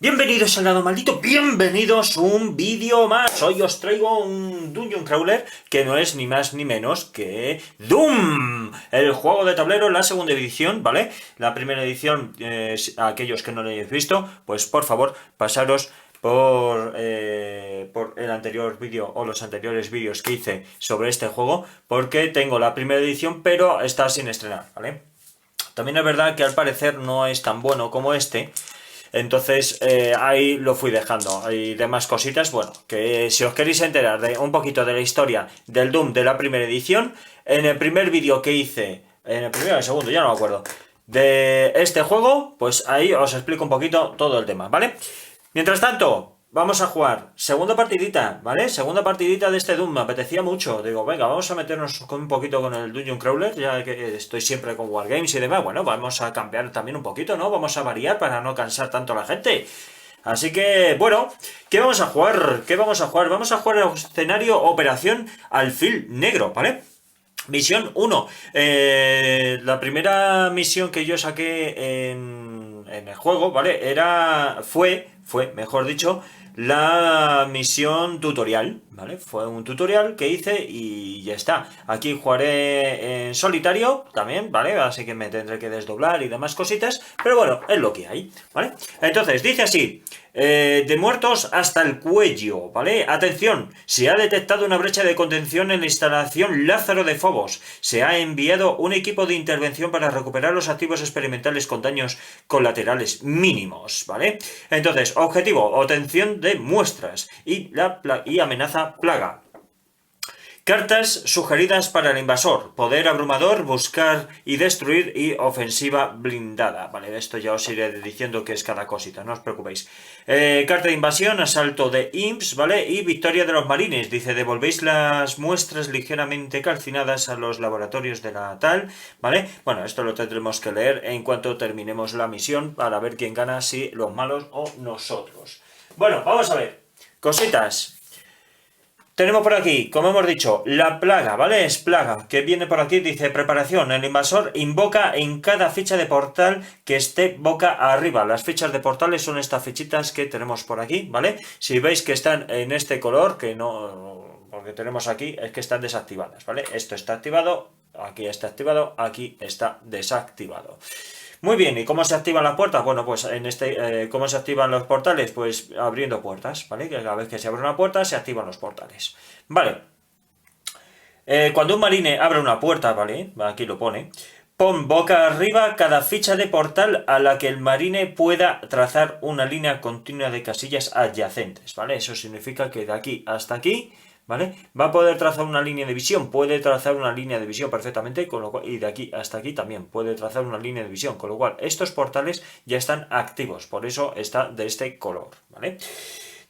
Bienvenidos al lado maldito, bienvenidos a un vídeo más. Hoy os traigo un Dungeon Crawler que no es ni más ni menos que Doom, el juego de tablero, la segunda edición, ¿vale? La primera edición, aquellos que no lo hayáis visto, pues por favor, pasaros por el anterior vídeo o los anteriores vídeos que hice sobre este juego, porque tengo la primera edición, pero está sin estrenar, ¿vale? También es verdad que al parecer no es tan bueno como este. Entonces ahí lo fui dejando y demás cositas. Bueno, que si os queréis enterar de un poquito de la historia del Doom de la primera edición, en el primer vídeo que hice, en el primero o el segundo, ya no me acuerdo, de este juego, pues ahí os explico un poquito todo el tema, ¿vale? Mientras tanto, vamos a jugar segunda partidita, ¿vale? Segunda partidita de este Doom, me apetecía mucho. Digo, venga, vamos a meternos un poquito con el Dungeon Crawler, ya que estoy siempre con Wargames y demás. Bueno, vamos a cambiar también un poquito, ¿no? Vamos a variar para no cansar tanto a la gente. Así que, bueno, ¿qué vamos a jugar? ¿Qué vamos a jugar? Vamos a jugar el escenario Operación Alfil Negro, ¿vale? Misión 1. La primera misión que yo saqué en el juego, ¿vale? Fue, mejor dicho, la misión tutorial, ¿vale? Fue un tutorial que hice y ya está. Aquí jugaré en solitario también, ¿vale? Así que me tendré que desdoblar y demás cositas, pero bueno, es lo que hay, ¿vale? Entonces, dice así, de muertos hasta el cuello, ¿vale? Atención, se ha detectado una brecha de contención en la instalación Lázaro de Fobos. Se ha enviado un equipo de intervención para recuperar los activos experimentales con daños colaterales mínimos, ¿vale? Entonces, objetivo, obtención de muestras y amenaza plaga. Cartas sugeridas para el invasor: poder abrumador, buscar y destruir, y ofensiva blindada. Vale, esto ya os iré diciendo que es cada cosita, no os preocupéis. Carta de invasión, asalto de imps, ¿vale? Y victoria de los marines. Dice, devolvéis las muestras ligeramente calcinadas a los laboratorios de la tal, ¿vale? Bueno, esto lo tendremos que leer en cuanto terminemos la misión para ver quién gana, si los malos o nosotros. Bueno, vamos a ver. Cositas. Tenemos por aquí, como hemos dicho, la plaga, ¿vale? Es plaga, que viene por aquí, dice preparación. El invasor invoca en cada ficha de portal que esté boca arriba. Las fichas de portales son estas fichitas que tenemos por aquí, ¿vale? Si veis que están en este color, que no, porque tenemos aquí, es que están desactivadas, ¿vale? Esto está activado, aquí está activado, aquí está desactivado. Muy bien, ¿y cómo se activan las puertas? Bueno, pues ¿cómo se activan los portales? Pues abriendo puertas, ¿vale? Que cada vez que se abre una puerta se activan los portales. Vale. Cuando un marine abre una puerta, ¿vale? Aquí lo pone. Pon boca arriba cada ficha de portal a la que el marine pueda trazar una línea continua de casillas adyacentes, ¿vale? Eso significa que de aquí hasta aquí, ¿vale? Va a poder trazar una línea de visión, puede trazar una línea de visión perfectamente, con lo cual, y de aquí hasta aquí también puede trazar una línea de visión, con lo cual estos portales ya están activos, por eso está de este color, ¿vale?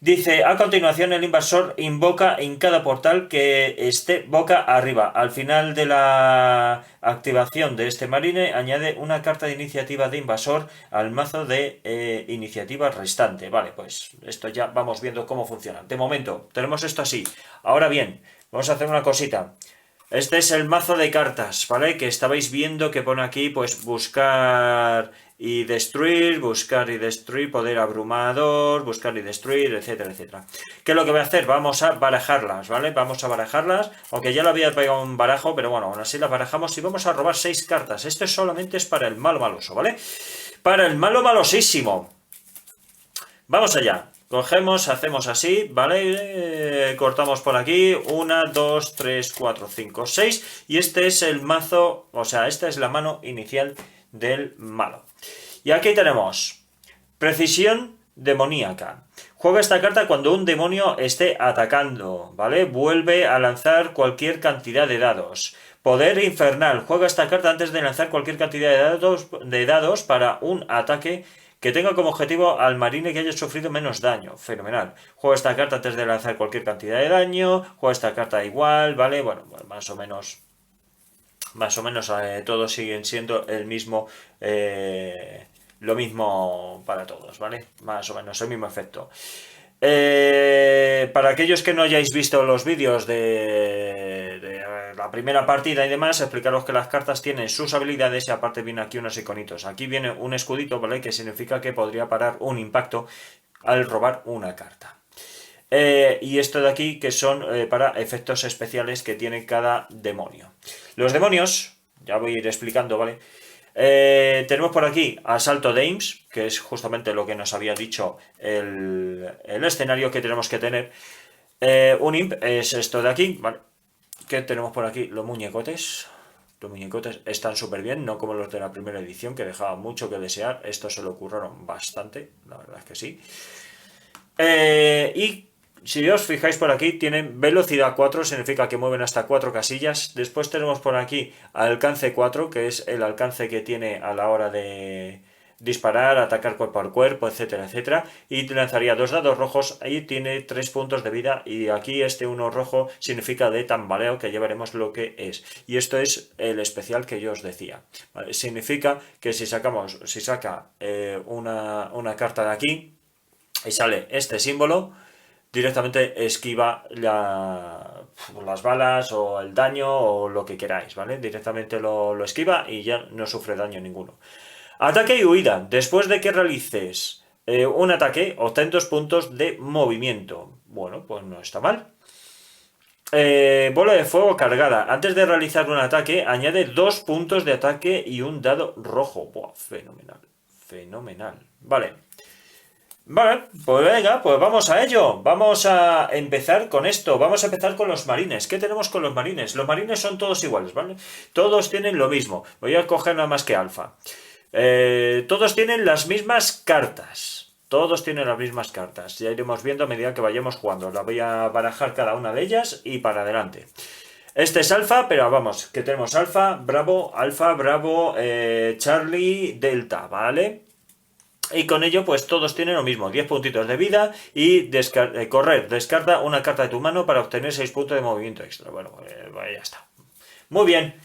Dice, a continuación el invasor invoca en cada portal que esté boca arriba. Al final de la activación de este marine, añade una carta de iniciativa de invasor al mazo de iniciativa restante. Vale, pues esto ya vamos viendo cómo funciona. De momento, tenemos esto así. Ahora bien, vamos a hacer una cosita. Este es el mazo de cartas, ¿vale? Que estabais viendo que pone aquí, pues, buscar y destruir, poder abrumador, buscar y destruir, etcétera, etcétera. ¿Qué es lo que voy a hacer? Vamos a barajarlas, ¿vale? Vamos a barajarlas, aunque ya lo había pegado un barajo, pero bueno, aún así las barajamos y vamos a robar 6 cartas. Esto solamente es para el malo maloso, ¿vale? Para el malo malosísimo. Vamos allá. Cogemos, hacemos así, ¿vale? Cortamos por aquí, 1, 2, 3, 4, 5, 6. Y este es el mazo, o sea, esta es la mano inicial del malo. Y aquí tenemos precisión demoníaca. Juega esta carta cuando un demonio esté atacando, ¿vale? Vuelve a lanzar cualquier cantidad de dados. Poder infernal. Juega esta carta antes de lanzar cualquier cantidad de dados para un ataque que tenga como objetivo al marine que haya sufrido menos daño. Fenomenal. Juega esta carta antes de lanzar cualquier cantidad de daño. Juega esta carta igual, ¿vale? Bueno, más o menos todos siguen siendo el mismo, lo mismo para todos, ¿vale? Más o menos el mismo efecto. Para aquellos que no hayáis visto los vídeos de la primera partida y demás, explicaros que las cartas tienen sus habilidades y aparte viene aquí unos iconitos. Aquí viene un escudito, ¿vale? Que significa que podría parar un impacto al robar una carta. Y esto de aquí que son para efectos especiales que tiene cada demonio. Los demonios, ya voy a ir explicando, ¿vale? Tenemos por aquí Asalto de Imps, que es justamente lo que nos había dicho el escenario que tenemos que tener. Un Imp es esto de aquí, ¿vale? ¿Qué tenemos por aquí? Los muñecotes. Los muñecotes están súper bien, no como los de la primera edición, que dejaban mucho que desear. Estos se lo ocurrieron bastante, la verdad es que sí. Y si os fijáis por aquí, tienen velocidad 4, significa que mueven hasta 4 casillas. Después tenemos por aquí alcance 4, que es el alcance que tiene a la hora de disparar, atacar cuerpo a cuerpo, etcétera, etcétera. Y lanzaría 2 dados rojos, ahí tiene 3 puntos de vida. Y aquí este 1 rojo significa de tambaleo, que ya veremos lo que es. Y esto es el especial que yo os decía. ¿Vale? Significa que si saca una carta de aquí y sale este símbolo, directamente esquiva las balas o el daño o lo que queráis, ¿vale? Directamente lo esquiva y ya no sufre daño ninguno. Ataque y huida. Después de que realices un ataque, obtén 2 puntos de movimiento. Bueno, pues no está mal. Bola de fuego cargada. Antes de realizar un ataque, añade 2 puntos de ataque y un dado rojo. Buah, fenomenal. Fenomenal. Vale. Vale, pues venga, pues vamos a ello. Vamos a empezar con esto. Vamos a empezar con los marines. ¿Qué tenemos con los marines? Los marines son todos iguales, ¿vale? Todos tienen lo mismo. Voy a coger nada más que alfa. Todos tienen las mismas cartas. Todos tienen las mismas cartas. Ya iremos viendo a medida que vayamos jugando. La voy a barajar cada una de ellas y para adelante. Este es alfa, pero vamos, que tenemos alfa, bravo, Charlie, delta, ¿vale? Y con ello, pues todos tienen lo mismo, 10 puntitos de vida y correr. Descarta una carta de tu mano para obtener 6 puntos de movimiento extra. Bueno, pues ya está. Muy bien.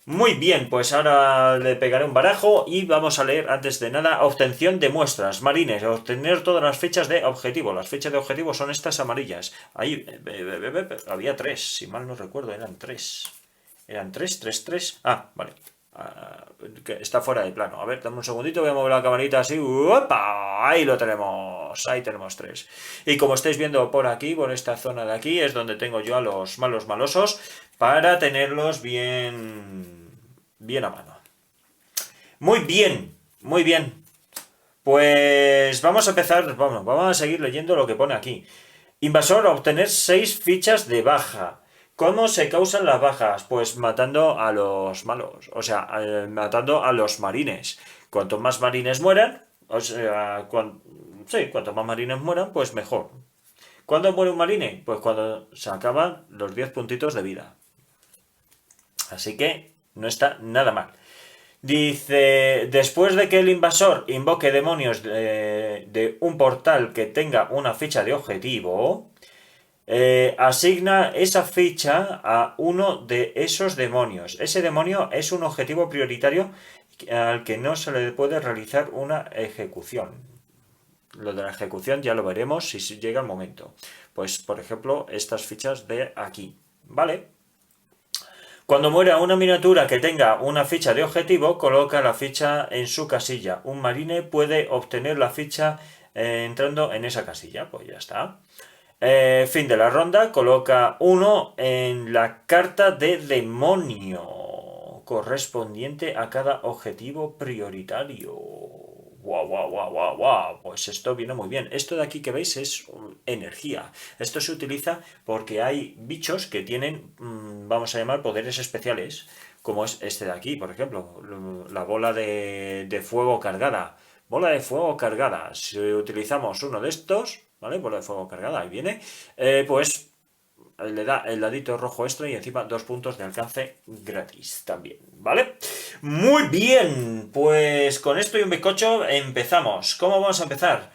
Muy bien, pues ahora le pegaré un barajo y vamos a leer antes de nada obtención de muestras, marines, obtener todas las fichas de objetivo. Las fichas de objetivo son estas amarillas. Ahí había 3, si mal no recuerdo, eran 3. Eran 3. Ah, vale. Que está fuera de plano. A ver, dame un segundito, voy a mover la camarita así. ¡Opa! Ahí lo tenemos. Ahí tenemos 3. Y como estáis viendo por aquí, por esta zona de aquí, es donde tengo yo a los malosos para tenerlos bien a mano. Muy bien, muy bien. Pues vamos a empezar, vamos a seguir leyendo lo que pone aquí. Invasor, obtener 6 fichas de baja. ¿Cómo se causan las bajas? Pues matando a los malos, o sea, matando a los marines. Cuanto más marines mueran, o sea, cuanto más marines mueran, pues mejor. ¿Cuándo muere un marine? Pues cuando se acaban los 10 puntitos de vida. Así que no está nada mal. Dice, después de que el invasor invoque demonios de un portal que tenga una ficha de objetivo, asigna esa ficha a uno de esos demonios. Ese demonio es un objetivo prioritario al que no se le puede realizar una ejecución. Lo de la ejecución ya lo veremos si llega el momento. Pues, por ejemplo, estas fichas de aquí. ¿Vale? Cuando muera una miniatura que tenga una ficha de objetivo, coloca la ficha en su casilla. Un marine puede obtener la ficha entrando en esa casilla. Pues ya está. Fin de la ronda, coloca 1 en la carta de demonio correspondiente a cada objetivo prioritario. Guau. Pues esto viene muy bien. Esto de aquí que veis es energía. Esto se utiliza porque hay bichos que tienen, vamos a llamar, poderes especiales, como es este de aquí, por ejemplo, la bola de fuego cargada. Bola de fuego cargada. Si utilizamos uno de estos, ¿vale? Bola de fuego cargada, ahí viene. Pues le da el ladito rojo extra y encima 2 puntos de alcance gratis también, ¿vale? Muy bien, pues con esto y un bizcocho empezamos. ¿Cómo vamos a empezar?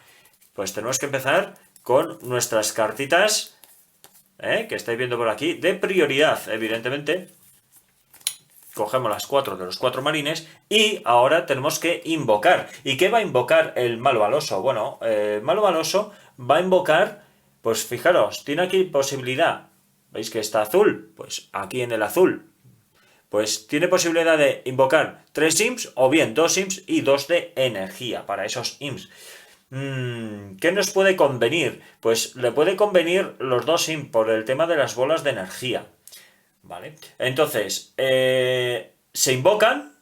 Pues tenemos que empezar con nuestras cartitas, que estáis viendo por aquí, de prioridad, evidentemente. Cogemos las 4 de los 4 marines y ahora tenemos que invocar. ¿Y qué va a invocar el malo baloso? Bueno, el malo baloso va a invocar, pues fijaros, tiene aquí posibilidad. ¿Veis que está azul? Pues aquí en el azul. Pues tiene posibilidad de invocar 3 imps o bien 2 imps y 2 de energía para esos imps. ¿Qué nos puede convenir? Pues le puede convenir los dos sim por el tema de las bolas de energía. ¿Vale? Entonces, se invocan,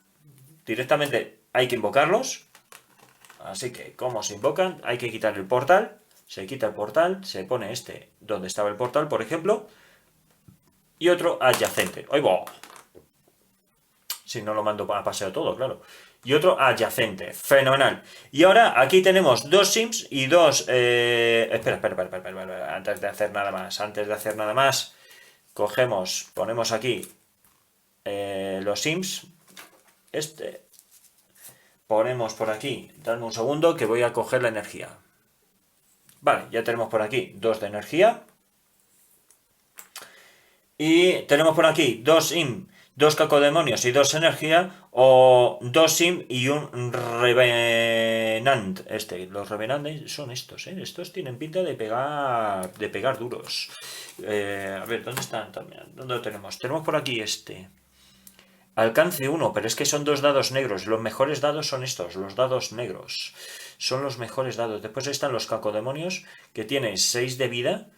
directamente hay que invocarlos. Así que, ¿cómo se invocan? Hay que quitar el portal. Se quita el portal, se pone este donde estaba el portal, por ejemplo, y otro adyacente. ¡Ay, va! Si no lo mando a paseo todo, claro. Y otro adyacente. Fenomenal. Y ahora aquí tenemos dos sims y dos... Espera. Antes de hacer nada más. Cogemos, ponemos aquí los sims. Ponemos por aquí. Dadme un segundo que voy a coger la energía. Vale, ya tenemos por aquí dos de energía. Y tenemos por aquí dos sim, dos cacodemonios y dos energía, o dos sim y un revenant. Los revenantes son estos, estos tienen pinta de pegar duros. A ver, ¿dónde están también? ¿Dónde lo tenemos? Tenemos por aquí este. Alcance 1, pero es que son dos dados negros. Los mejores dados son estos, los dados negros. Son los mejores dados. Después están los cacodemonios, que tienen 6 de vida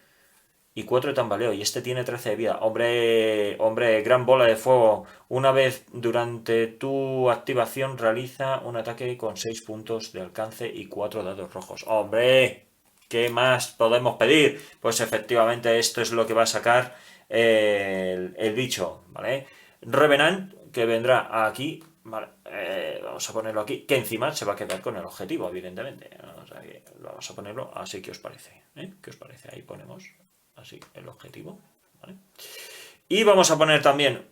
y 4 de tambaleo. Y este tiene 13 de vida. Hombre, gran bola de fuego. Una vez durante tu activación realiza un ataque con 6 puntos de alcance y 4 dados rojos. ¡Hombre! ¿Qué más podemos pedir? Pues efectivamente esto es lo que va a sacar el bicho, ¿vale? Revenant, que vendrá aquí, vale, vamos a ponerlo aquí, que encima se va a quedar con el objetivo, evidentemente. O sea, que vamos a ponerlo así. ¿Qué os parece? ¿Qué os parece? Ahí ponemos así el objetivo, ¿vale? Y vamos a poner también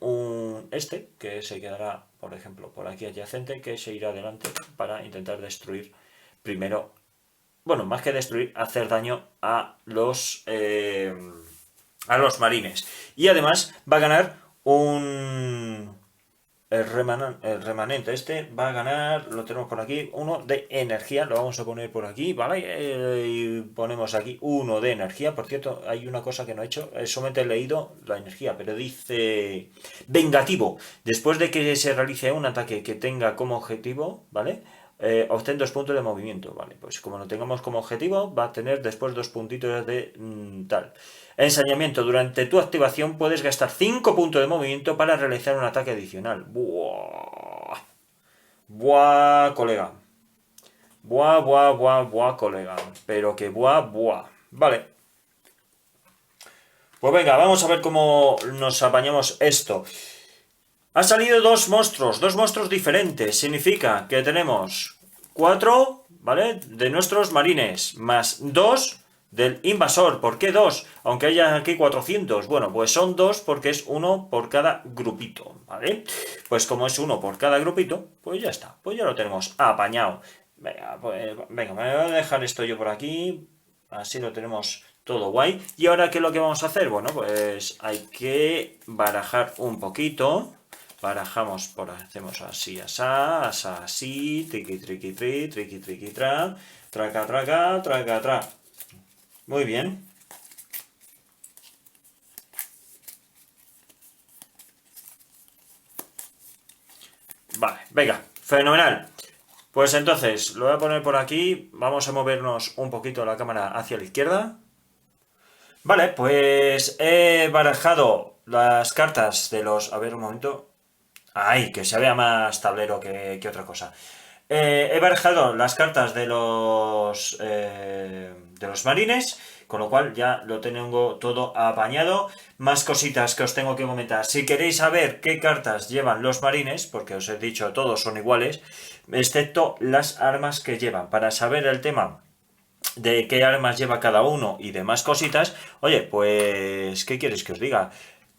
que se quedará, por ejemplo, por aquí adyacente, que se irá adelante para intentar destruir primero, bueno, más que destruir, hacer daño a los marines. Y además va a ganar el remanente va a ganar, lo tenemos por aquí, uno de energía, lo vamos a poner por aquí, ¿vale? Y ponemos aquí uno de energía. Por cierto, hay una cosa que no he hecho, solamente he leído la energía, pero dice vengativo. Después de que se realice un ataque que tenga como objetivo, ¿vale? Obtén 2 puntos de movimiento, ¿vale? Pues como lo tengamos como objetivo, va a tener después 2 puntitos de tal. Ensañamiento. Durante tu activación puedes gastar 5 puntos de movimiento para realizar un ataque adicional. Buah. Buah, colega. Buah, colega. Pero que buah. Vale. Pues venga, vamos a ver cómo nos apañamos esto. Han salido dos monstruos diferentes. Significa que tenemos 4, ¿vale? De nuestros marines, más 2 del invasor. ¿Por qué 2? Aunque haya aquí 400. Bueno, pues son 2 porque es uno por cada grupito, ¿vale? Pues como es uno por cada grupito, pues ya está. Pues ya lo tenemos apañado. Venga, me voy a dejar esto yo por aquí. Así lo tenemos todo guay. ¿Y ahora qué es lo que vamos a hacer? Bueno, pues hay que barajar un poquito. Barajamos, hacemos así, así, triqui, traca. Muy bien. Vale, venga, fenomenal. Pues entonces, lo voy a poner por aquí. Vamos a movernos un poquito la cámara hacia la izquierda. Vale, pues he barajado las cartas de los... A ver, un momento. ¡Ay! Que se vea más tablero que otra cosa. He barajado las cartas de los marines, con lo cual ya lo tengo todo apañado. Más cositas que os tengo que comentar. Si queréis saber qué cartas llevan los marines, porque os he dicho todos son iguales, excepto las armas que llevan. Para saber el tema de qué armas lleva cada uno y demás cositas, oye, pues, ¿qué queréis que os diga?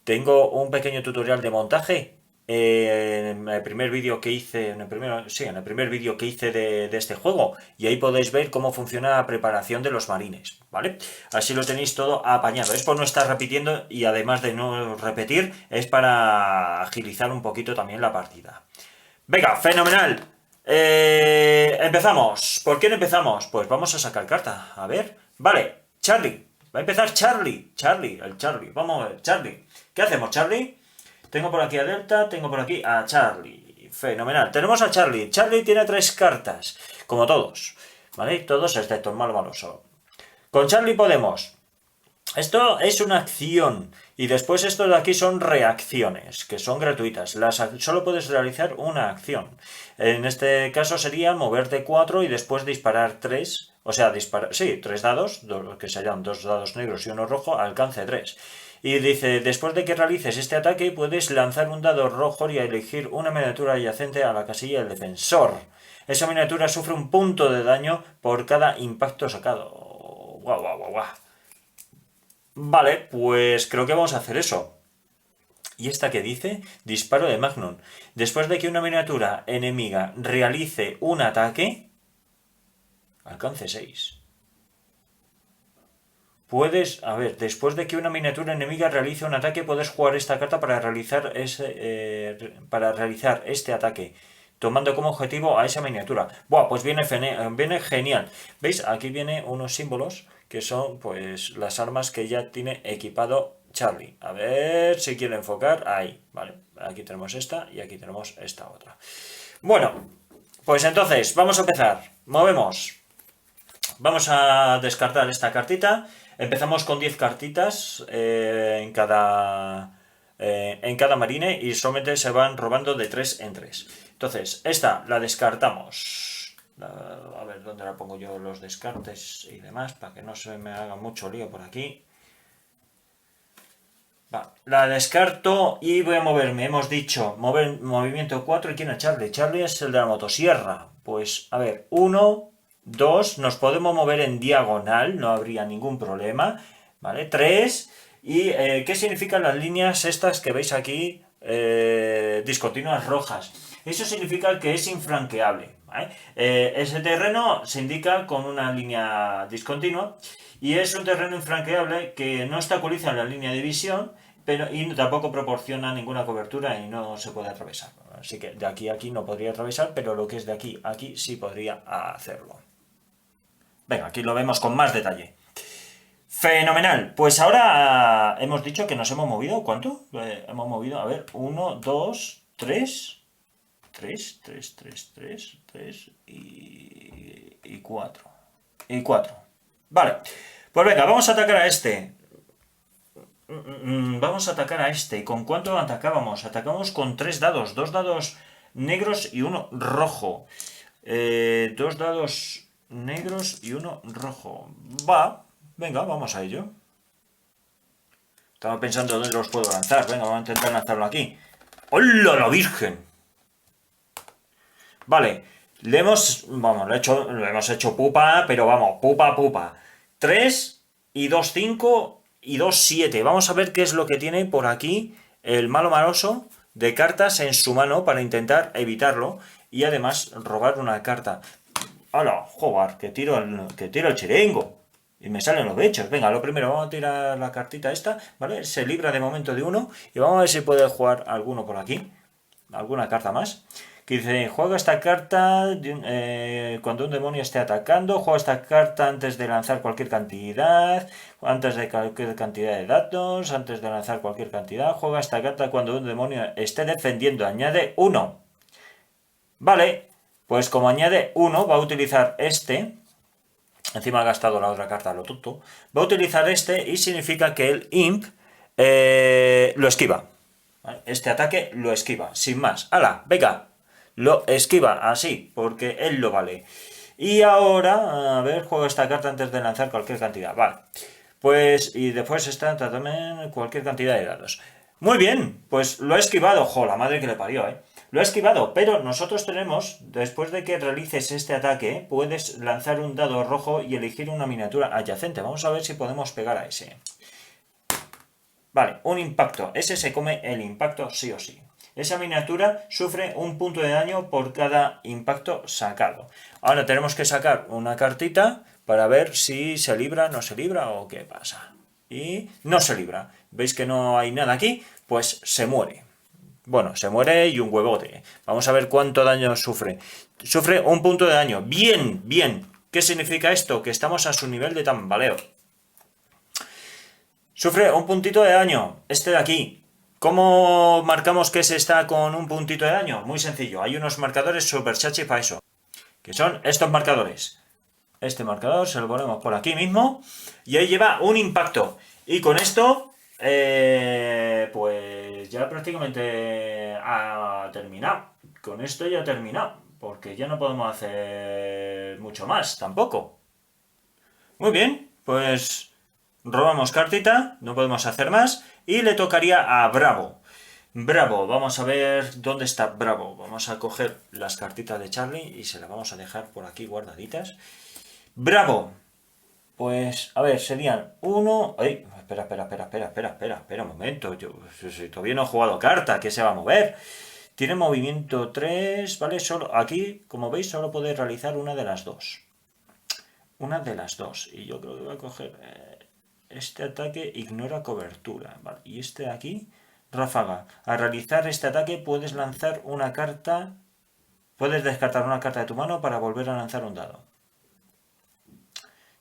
Tengo un pequeño tutorial de montaje en el primer vídeo que hice, en el primer vídeo que hice de este juego, y ahí podéis ver cómo funciona la preparación de los marines, ¿vale? Así lo tenéis todo apañado. Es por no estar repitiendo, y además de no repetir, es para agilizar un poquito también la partida. Venga, fenomenal. Empezamos. ¿Por qué no empezamos? Pues vamos a sacar carta. A ver. Vale, Charlie. Va a empezar Charlie. El Charlie. Vamos a ver, Charlie. ¿Qué hacemos, Charlie? Tengo por aquí a Delta, tengo por aquí a Charlie. Fenomenal. Tenemos a Charlie. Charlie tiene 3 cartas, como todos. ¿vale? Todos excepto el malo maloso. Con Charlie podemos. Esto es una acción y después esto de aquí son reacciones, que son gratuitas. Solo puedes realizar una acción. En este caso sería moverte 4 y después disparar 3. O sea, sí, 3 dados, que serían 2 dados negros y uno rojo, alcance 3. Y dice, después de que realices este ataque, puedes lanzar un dado rojo y elegir una miniatura adyacente a la casilla del defensor. Esa miniatura sufre un punto de daño por cada impacto sacado. Guau, guau, guau, guau. Vale, pues creo que vamos a hacer eso. ¿Y esta que dice? Disparo de Magnum. Después de que una miniatura enemiga realice un ataque, alcance 6. Puedes, a ver, después de que una miniatura enemiga realice un ataque, puedes jugar esta carta para realizar este ataque, tomando como objetivo a esa miniatura. Buah, pues viene genial. ¿Veis? Aquí viene unos símbolos que son pues las armas que ya tiene equipado Charlie. A ver si quiere enfocar. Ahí, vale. Aquí tenemos esta y aquí tenemos esta otra. Bueno, pues entonces, vamos a empezar. Movemos. Vamos a descartar esta cartita. Empezamos con 10 cartitas en cada marine y solamente se van robando de 3 en 3. Entonces, esta la descartamos. A ver dónde la pongo yo los descartes y demás, para que no se me haga mucho lío por aquí. Va, la descarto y voy a moverme. Hemos dicho movimiento 4 y ¿quién es Charlie? Charlie es el de la motosierra. Pues, a ver, 1, 2, nos podemos mover en diagonal, no habría ningún problema. ¿Vale? 3, y ¿qué significan las líneas estas que veis aquí? Discontinuas rojas. Eso significa que es infranqueable. ¿Vale? Ese terreno se indica con una línea discontinua y es un terreno infranqueable que no obstaculiza la línea de visión, y tampoco proporciona ninguna cobertura y no se puede atravesar. Así que de aquí a aquí no podría atravesar, pero lo que es de aquí a aquí sí podría hacerlo. Venga, aquí lo vemos con más detalle. Fenomenal. Pues ahora hemos dicho que nos hemos movido. ¿Cuánto? Hemos movido, a ver, 1, 2, 3. 3 y 4. Y 4. Vale. Pues venga, vamos a atacar a este. Vamos a atacar a este. ¿Con cuánto atacábamos? Atacamos con 3 dados. 2 dados negros y uno rojo. 2 dados negros y uno rojo. Va. Venga, vamos a ello. Estaba pensando dónde los puedo lanzar. Venga, vamos a intentar lanzarlo aquí. ¡Hola la Virgen! Vale, lo hemos hecho pupa, pero vamos, pupa. 3 y 2, 5 y 2, 7. Vamos a ver qué es lo que tiene por aquí el malo maloso de cartas en su mano para intentar evitarlo y además robar una carta. ¡Hala! Joder, que tiro el chiringo. Y me salen los bichos. Venga, lo primero, vamos a tirar la cartita esta, ¿vale? Se libra de momento de uno y vamos a ver si puede jugar alguno por aquí. Alguna carta más. Que dice, juega esta carta cuando un demonio esté atacando, juega esta carta antes de lanzar cualquier cantidad, antes de datos, antes de lanzar cualquier cantidad, juega esta carta cuando un demonio esté defendiendo, añade 1. Vale, pues como añade 1, va a utilizar este, encima ha gastado la otra carta, lo tonto, va a utilizar este y significa que el imp lo esquiva. Este ataque lo esquiva, sin más. ¡Hala! Venga. Lo esquiva así, porque él lo vale. Y ahora, a ver, juego esta carta antes de lanzar cualquier cantidad. Vale. Pues, y después está también cualquier cantidad de dados. Muy bien, pues lo he esquivado. ¡Jo, la madre que le parió, Lo he esquivado, pero nosotros tenemos, después de que realices este ataque, puedes lanzar un dado rojo y elegir una miniatura adyacente. Vamos a ver si podemos pegar a ese. Vale, un impacto. Ese se come el impacto sí o sí. Esa miniatura sufre un punto de daño por cada impacto sacado. Ahora tenemos que sacar una cartita para ver si se libra, no se libra o qué pasa. Y no se libra. ¿Veis que no hay nada aquí? Pues se muere. Bueno, se muere y un huevote. Vamos a ver cuánto daño sufre. Sufre un punto de daño. Bien, bien. ¿Qué significa esto? Que estamos a su nivel de tambaleo. Sufre un puntito de daño. Este de aquí. ¿Cómo marcamos que se está con un puntito de daño? Muy sencillo, hay unos marcadores super chachi para eso, que son estos marcadores. Este marcador se lo ponemos por aquí mismo. Y ahí lleva un impacto. Y con esto, pues ya prácticamente ha terminado. Con esto ya ha terminado. Porque ya no podemos hacer mucho más tampoco. Muy bien, pues robamos cartita, no podemos hacer más. Y le tocaría a Bravo. Bravo, vamos a ver dónde está Bravo. Vamos a coger las cartitas de Charlie y se las vamos a dejar por aquí guardaditas. Bravo. Pues, a ver, serían uno... ¡Ay! Espera un momento. Yo todavía no he jugado carta. ¿Qué se va a mover? Tiene movimiento 3, ¿vale? Solo, aquí, como veis, solo puede realizar una de las dos. Una de las dos. Y yo creo que voy a coger... este ataque ignora cobertura. ¿Vale? Y este de aquí, ráfaga. Al realizar este ataque puedes lanzar una carta... Puedes descartar una carta de tu mano para volver a lanzar un dado.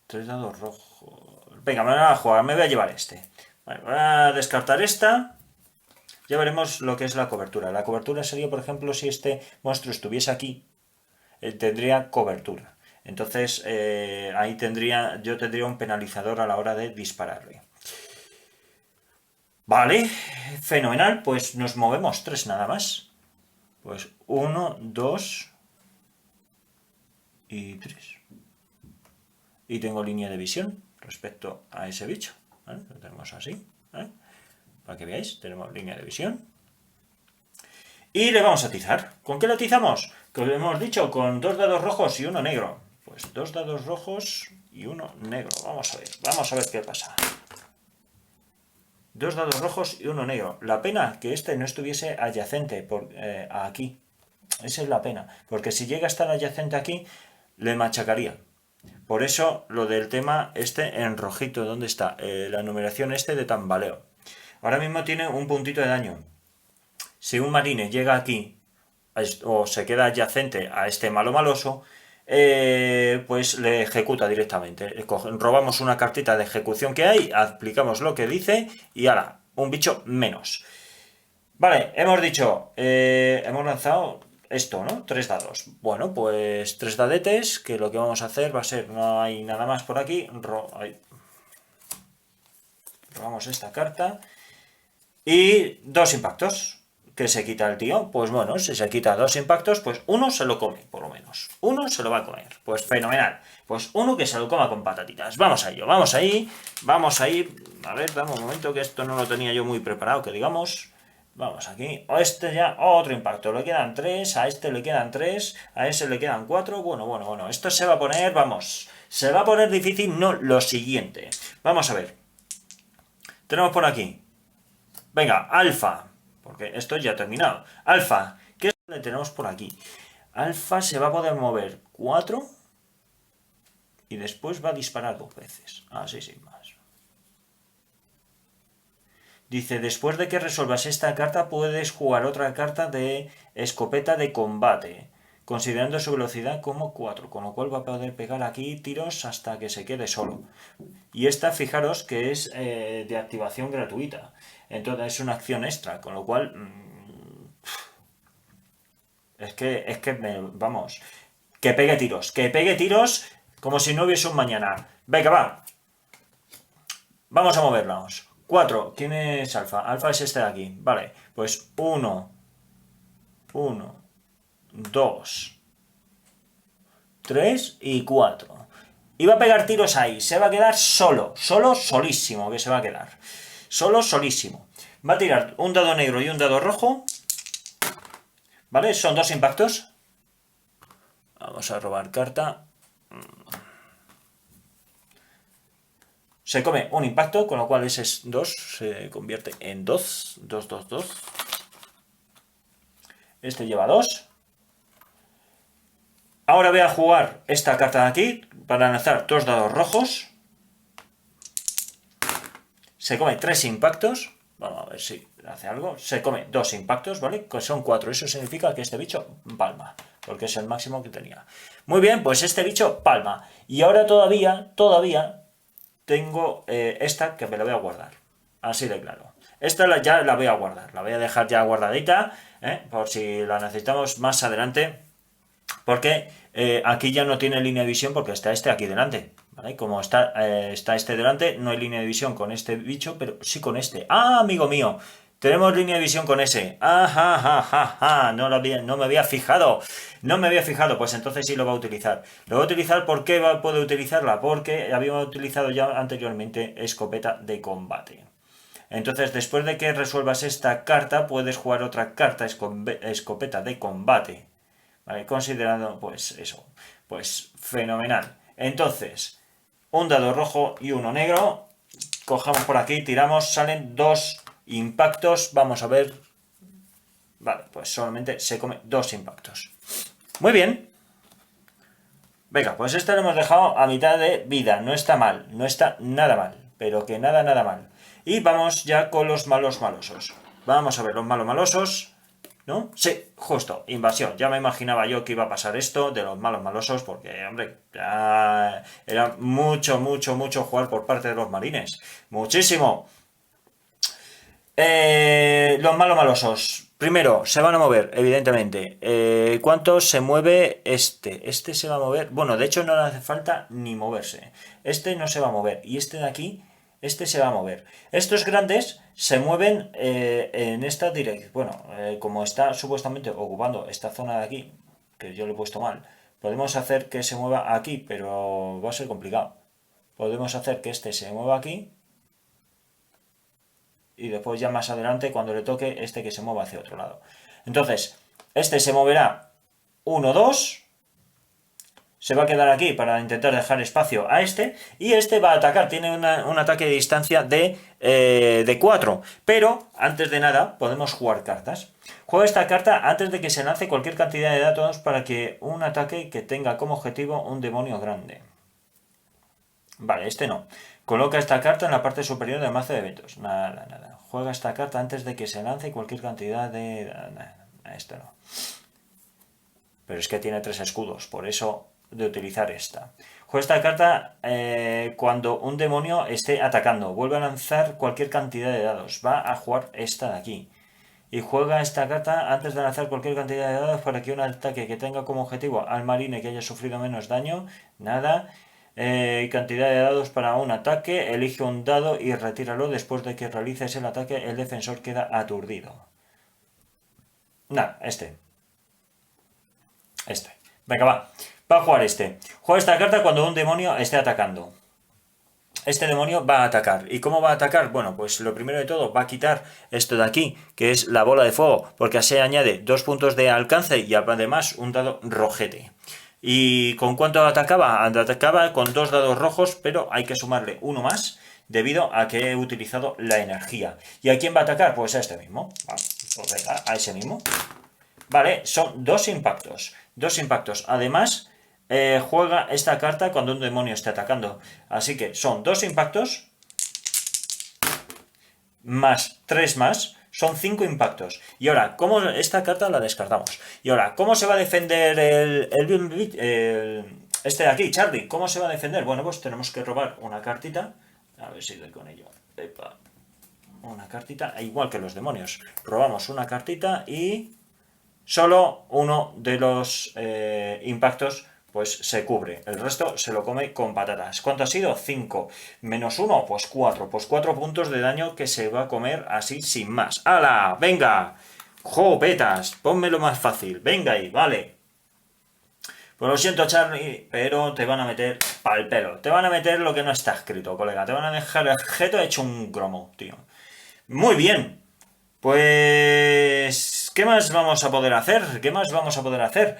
3 dados rojos. Venga, me voy a jugar, me voy a llevar este. Vale, voy a descartar esta. Ya veremos lo que es la cobertura. La cobertura sería, por ejemplo, si este monstruo estuviese aquí, tendría cobertura. Entonces, ahí yo tendría un penalizador a la hora de dispararle. Vale, fenomenal. Pues nos movemos 3 nada más. Pues 1, 2 y 3. Y tengo línea de visión respecto a ese bicho. ¿Vale? Lo tenemos así. ¿Vale? Para que veáis, tenemos línea de visión. Y le vamos a atizar. ¿Con qué le atizamos? Como hemos dicho, con 2 dados rojos y 1 negro. Pues 2 dados rojos y 1 negro. Vamos a ver qué pasa. 2 dados rojos y 1 negro. La pena que este no estuviese adyacente aquí. Esa es la pena. Porque si llega a estar adyacente aquí, le machacaría. Por eso lo del tema este en rojito, ¿dónde está? La numeración este de tambaleo. Ahora mismo tiene un puntito de daño. Si un marine llega aquí o se queda adyacente a este malo maloso, pues le ejecuta directamente. Robamos una cartita de ejecución que hay, aplicamos lo que dice y ahora, un bicho menos. Vale, hemos dicho, hemos lanzado esto, ¿no? 3 dados. Bueno, pues 3 dadetes, que lo que vamos a hacer va a ser, no hay nada más por aquí, robamos esta carta y 2 impactos. ¿Que se quita el tío? Pues bueno, si se quita 2 impactos, pues uno se lo come, por lo menos. Uno se lo va a comer. Pues fenomenal. Pues uno que se lo coma con patatitas. Vamos a ello, vamos ahí. Vamos ahí. A ver, dame un momento que esto no lo tenía yo muy preparado, que digamos. Vamos aquí. Este ya, otro impacto. Le quedan 3, a este le quedan 3, a ese le quedan 4. Bueno. Esto se va a poner, vamos. Se va a poner difícil, no lo siguiente. Vamos a ver. Tenemos por aquí. Venga, alfa. Porque esto ya ha terminado. Alfa. ¿Qué es lo que tenemos por aquí? Alfa se va a poder mover 4. Y después va a disparar 2 veces. Así sin más. Dice, después de que resuelvas esta carta, puedes jugar otra carta de escopeta de combate, considerando su velocidad como 4, con lo cual va a poder pegar aquí tiros hasta que se quede solo. Y esta, fijaros que es de activación gratuita, entonces es una acción extra, con lo cual... vamos, que pegue tiros como si no hubiese un mañana. Venga, va. Vamos a movernos. 4. ¿Quién es alfa? Alfa es este de aquí. Vale, pues 1, 2, 3 y 4. Y va a pegar tiros ahí. Se va a quedar solísimo que se va a quedar. Solísimo. Va a tirar un dado negro y un dado rojo. ¿Vale? Son 2 impactos. Vamos a robar carta. Se come un impacto, con lo cual ese es 2, se convierte en 2. 2. Este lleva 2. Ahora voy a jugar esta carta de aquí para lanzar 2 dados rojos. Se come 3 impactos. Vamos a ver si hace algo. Se come 2 impactos, ¿vale? Que son 4. Eso significa que este bicho palma, porque es el máximo que tenía. Muy bien, pues este bicho palma. Y ahora todavía tengo esta que me la voy a guardar. Así de claro. Esta ya la voy a guardar. La voy a dejar ya guardadita, por si la necesitamos más adelante porque aquí ya no tiene línea de visión porque está este aquí delante. ¿Vale? Como está este delante, no hay línea de visión con este bicho, pero sí con este. ¡Ah, amigo mío! Tenemos línea de visión con ese. ¡Ajá, ajá, ajá! No me había fijado. No me había fijado. Pues entonces sí lo va a utilizar. Lo va a utilizar, ¿por qué puede utilizarla? Porque habíamos utilizado ya anteriormente escopeta de combate. Entonces, después de que resuelvas esta carta, puedes jugar otra carta, escopeta de combate. ¿Vale? Considerando, pues eso. Pues fenomenal. Entonces, un dado rojo y uno negro. Cojamos por aquí, tiramos, salen 2 impactos. Vamos a ver. Vale, pues solamente se come 2 impactos. Muy bien. Venga, pues este lo hemos dejado a mitad de vida. No está mal, no está nada mal. Pero que nada, nada mal. Y vamos ya con los malos malosos. Vamos a ver los malos malosos. ¿No? Sí, justo, invasión. Ya me imaginaba yo que iba a pasar esto de los malos malosos, porque, hombre, ya era mucho, mucho, mucho jugar por parte de los marines. Muchísimo. Los malos malosos. Primero, se van a mover, evidentemente. ¿Cuánto se mueve este? Este se va a mover. Bueno, de hecho no le hace falta ni moverse. Este no se va a mover. Y este de aquí, este se va a mover. Estos grandes se mueven en esta dirección. Bueno, como está supuestamente ocupando esta zona de aquí, que yo lo he puesto mal, podemos hacer que se mueva aquí, pero va a ser complicado. Podemos hacer que este se mueva aquí y después ya más adelante cuando le toque este que se mueva hacia otro lado. Entonces, este se moverá 1, 2, se va a quedar aquí para intentar dejar espacio a este, y este va a atacar, tiene un ataque de distancia de 4, pero antes de nada podemos jugar cartas. Juego esta carta antes de que se lance cualquier cantidad de datos para que un ataque que tenga como objetivo un demonio grande. Vale, este no. Coloca esta carta en la parte superior del mazo de eventos. Nada, nada. Juega esta carta antes de que se lance cualquier cantidad de... Nada, esto no. Pero es que tiene 3 escudos, por eso de utilizar esta. Juega esta carta cuando un demonio esté atacando. Vuelve a lanzar cualquier cantidad de dados. Va a jugar esta de aquí. Y juega esta carta antes de lanzar cualquier cantidad de dados para que un ataque que tenga como objetivo al marine que haya sufrido menos daño. Nada. Cantidad de dados para un ataque, elige un dado y retíralo. Después de que realices el ataque, el defensor queda aturdido. Nada, este. Venga, va. Va a jugar este. Juega esta carta cuando un demonio esté atacando. Este demonio va a atacar. ¿Y cómo va a atacar? Bueno, pues lo primero de todo va a quitar esto de aquí, que es la bola de fuego, porque así añade 2 puntos de alcance y además un dado rojete. ¿Y con cuánto atacaba? Atacaba con 2 dados rojos, pero hay que sumarle uno más debido a que he utilizado la energía. ¿Y a quién va a atacar? Pues a este mismo. Vale, pues venga, a ese mismo. Vale, son 2 impactos. 2 impactos. Además, juega esta carta cuando un demonio esté atacando. Así que son 2 impactos más 3 más. Son 5 impactos. Y ahora, ¿cómo esta carta la descartamos? Y ahora, ¿cómo se va a defender este de aquí, Charlie? ¿Cómo se va a defender? Bueno, pues tenemos que robar una cartita. A ver si doy con ello. Epa. Una cartita, igual que los demonios. Robamos una cartita y solo uno de los impactos pues se cubre. El resto se lo come con patatas. ¿Cuánto ha sido? 5. Menos 1, pues 4. Pues 4 puntos de daño que se va a comer así sin más. ¡Hala! ¡Venga! ¡Jopetas! Pónmelo más fácil. Venga ahí, vale. Pues lo siento, Charlie, pero te van a meter pa'l pelo. Te van a meter lo que no está escrito, colega. Te van a dejar el objeto hecho un cromo, tío. Muy bien. Pues... ¿qué más vamos a poder hacer? ¿Qué más vamos a poder hacer?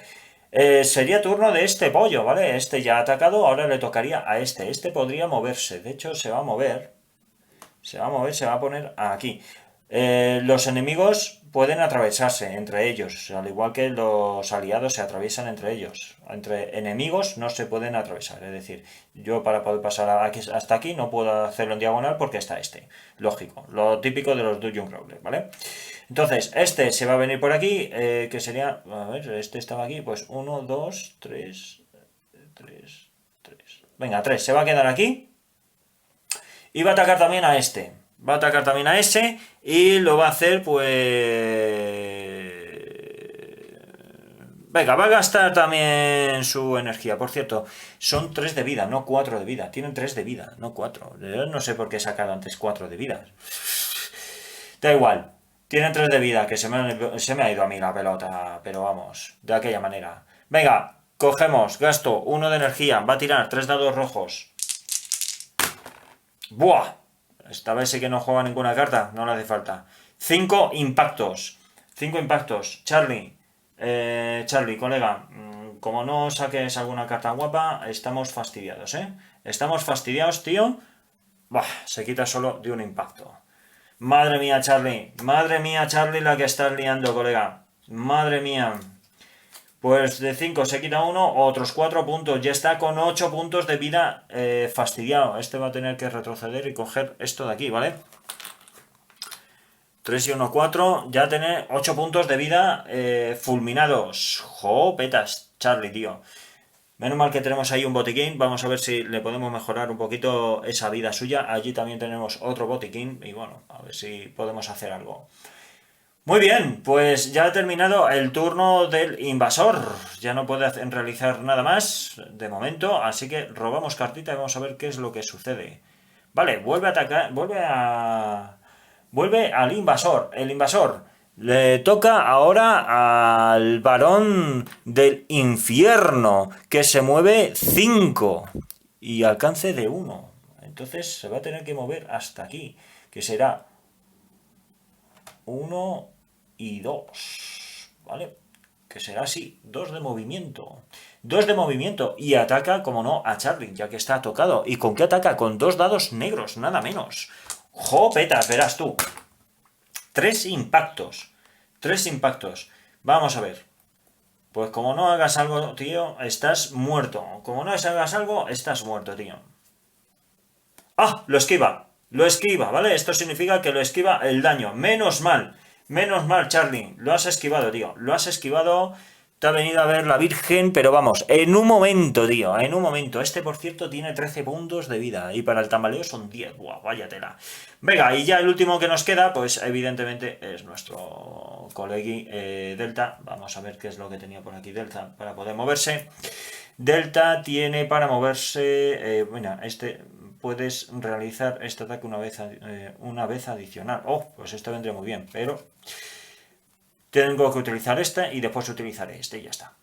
Sería turno de este pollo, ¿vale? Este ya ha atacado, ahora le tocaría a este. Este podría moverse, de hecho se va a mover. Se va a mover, se va a poner aquí. Los enemigos pueden atravesarse entre ellos, al igual que los aliados se atraviesan entre ellos. Entre enemigos no se pueden atravesar, es decir, yo para poder pasar hasta aquí no puedo hacerlo en diagonal porque está este. Lógico, lo típico de los Dungeon Crawler, ¿vale? Entonces, este se va a venir por aquí, que sería, a ver, este estaba aquí, pues 1, 2, 3, 3, 3. Venga, 3, se va a quedar aquí. Y va a atacar también a este. Va a atacar también a ese y lo va a hacer pues... Venga, va a gastar también su energía. Por cierto, son 3 de vida, no 4 de vida. Tienen 3 de vida, no 4. Yo no sé por qué he sacado antes 4 de vida. Da igual. Tienen 3 de vida, que se me ha ido a mí la pelota. Pero vamos, de aquella manera. Venga, cogemos, gasto 1 de energía. Va a tirar 3 dados rojos. ¡Buah! Esta vez sí que no juega ninguna carta, no le hace falta. 5 impactos. 5 impactos. Charlie. Charlie, colega. Como no saques alguna carta guapa, estamos fastidiados, ¿eh? Estamos fastidiados, tío. Bah, se quita solo de un impacto. Madre mía, Charlie. Madre mía, Charlie, la que estás liando, colega. Madre mía. Pues de 5 se quita 1, otros 4 puntos. Ya está con 8 puntos de vida fastidiado. Este va a tener que retroceder y coger esto de aquí, ¿vale? 3 y 1, 4. Ya tiene 8 puntos de vida fulminados. Jopetas, Charlie, tío. Menos mal que tenemos ahí un botiquín. Vamos a ver si le podemos mejorar un poquito esa vida suya. Allí también tenemos otro botiquín. Y bueno, a ver si podemos hacer algo. Muy bien, pues ya ha terminado el turno del invasor. Ya no puede realizar nada más de momento, así que robamos cartita y vamos a ver qué es lo que sucede. Vale, vuelve a atacar, vuelve al invasor. El invasor le toca ahora al varón del infierno, que se mueve 5 y alcance de 1. Entonces se va a tener que mover hasta aquí, que será 1 y 2, ¿vale? Que será así, 2 de movimiento. 2 de movimiento y ataca, como no, a Charlie, ya que está tocado. ¿Y con qué ataca? Con 2 dados negros, nada menos. ¡Jopetas, verás tú! 3 impactos. 3 impactos. Vamos a ver. Pues como no hagas algo, tío, estás muerto. Como no hagas algo, estás muerto, tío. ¡Ah! Lo esquiva. Lo esquiva, ¿vale? Esto significa que lo esquiva el daño. Menos mal. Menos mal, Charlie. Lo has esquivado, tío. Lo has esquivado. Te ha venido a ver la Virgen, pero vamos, en un momento, tío. En un momento. Este, por cierto, tiene 13 puntos de vida. Y para el tambaleo son 10. Buah, vaya tela. Venga, y ya el último que nos queda, pues evidentemente es nuestro colegui Delta. Vamos a ver qué es lo que tenía por aquí Delta para poder moverse. Delta tiene para moverse... bueno, puedes realizar este ataque una vez adicional. Oh, pues esto vendría muy bien, pero tengo que utilizar este y después utilizaré este y ya está.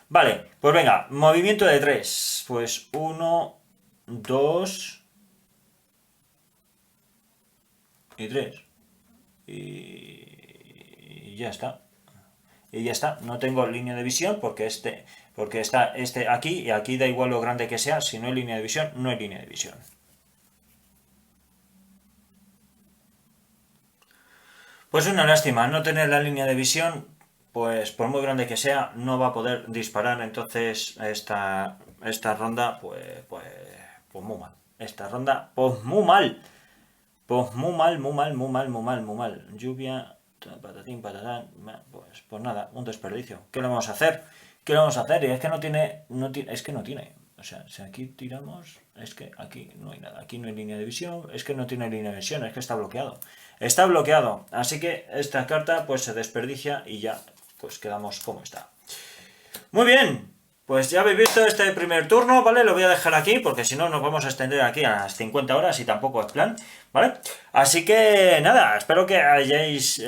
Vale, pues venga, movimiento de 3. Pues 1, 2 y 3. Y ya está. Y ya está, no tengo línea de visión porque está este aquí y aquí da igual lo grande que sea, si no hay línea de visión, no hay línea de visión. Pues una lástima, no tener la línea de visión, pues por muy grande que sea, no va a poder disparar, entonces esta ronda, pues muy mal. Esta ronda, pues muy mal. Pues muy mal, muy mal, muy mal, muy mal, muy mal. Lluvia, patatín, patatán, pues nada, un desperdicio. ¿Qué le vamos a hacer? ¿Qué le vamos a hacer? Y es que no tiene, es que no tiene. O sea, si aquí tiramos, es que aquí no hay nada. Aquí no hay línea de visión, es que no tiene línea de visión, es que está bloqueado. Está bloqueado, así que esta carta pues se desperdicia y ya pues quedamos como está. Muy bien, pues ya habéis visto este primer turno, ¿vale? Lo voy a dejar aquí porque si no nos vamos a extender aquí a las 50 horas y tampoco es plan, ¿vale? Así que nada, espero que hayáis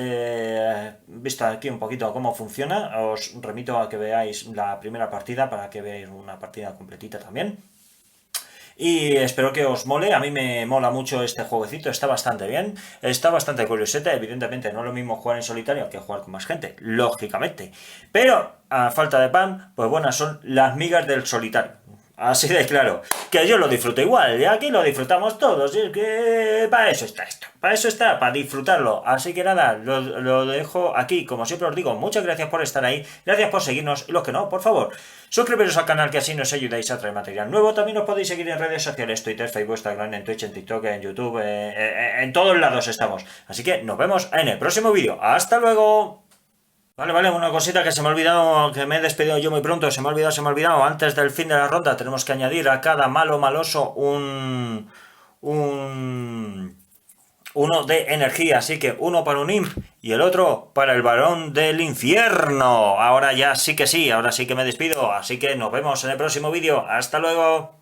visto aquí un poquito cómo funciona. Os remito a que veáis la primera partida para que veáis una partida completita también. Y espero que os mole, a mí me mola mucho este jueguecito, está bastante bien, está bastante curiosete, evidentemente no es lo mismo jugar en solitario que jugar con más gente, lógicamente. Pero, a falta de pan, pues buenas son las migas del solitario. Así de claro, que yo lo disfruto igual, y aquí lo disfrutamos todos, y es que para eso está esto, para eso está, para disfrutarlo. Así que nada, lo dejo aquí, como siempre os digo, muchas gracias por estar ahí, gracias por seguirnos, y los que no, por favor, suscribiros al canal que así nos ayudáis a traer material nuevo. También os podéis seguir en redes sociales, Twitter, Facebook, Instagram, en Twitch, en TikTok, en YouTube, en todos lados estamos. Así que nos vemos en el próximo vídeo, ¡hasta luego! Vale, una cosita que se me ha olvidado, que me he despedido yo muy pronto, se me ha olvidado, antes del fin de la ronda tenemos que añadir a cada malo maloso un uno de energía, así que uno para un imp y el otro para el varón del infierno. Ahora ya sí que sí, ahora sí que me despido, así que nos vemos en el próximo vídeo. ¡Hasta luego!